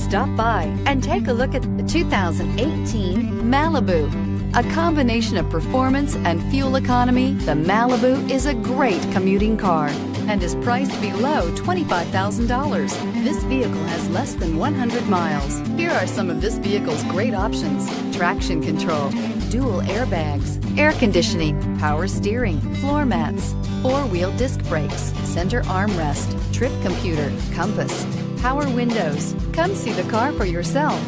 stop by and take a look at the 2018 Malibu. A combination of performance and fuel economy, the Malibu is a great commuting car and is priced below $25,000. This vehicle has less than 100 miles. Here are some of this vehicle's great options: traction control, dual airbags, air conditioning, power steering, floor mats, four-wheel disc brakes, center armrest, trip computer, compass, power windows. Come see the car for yourself.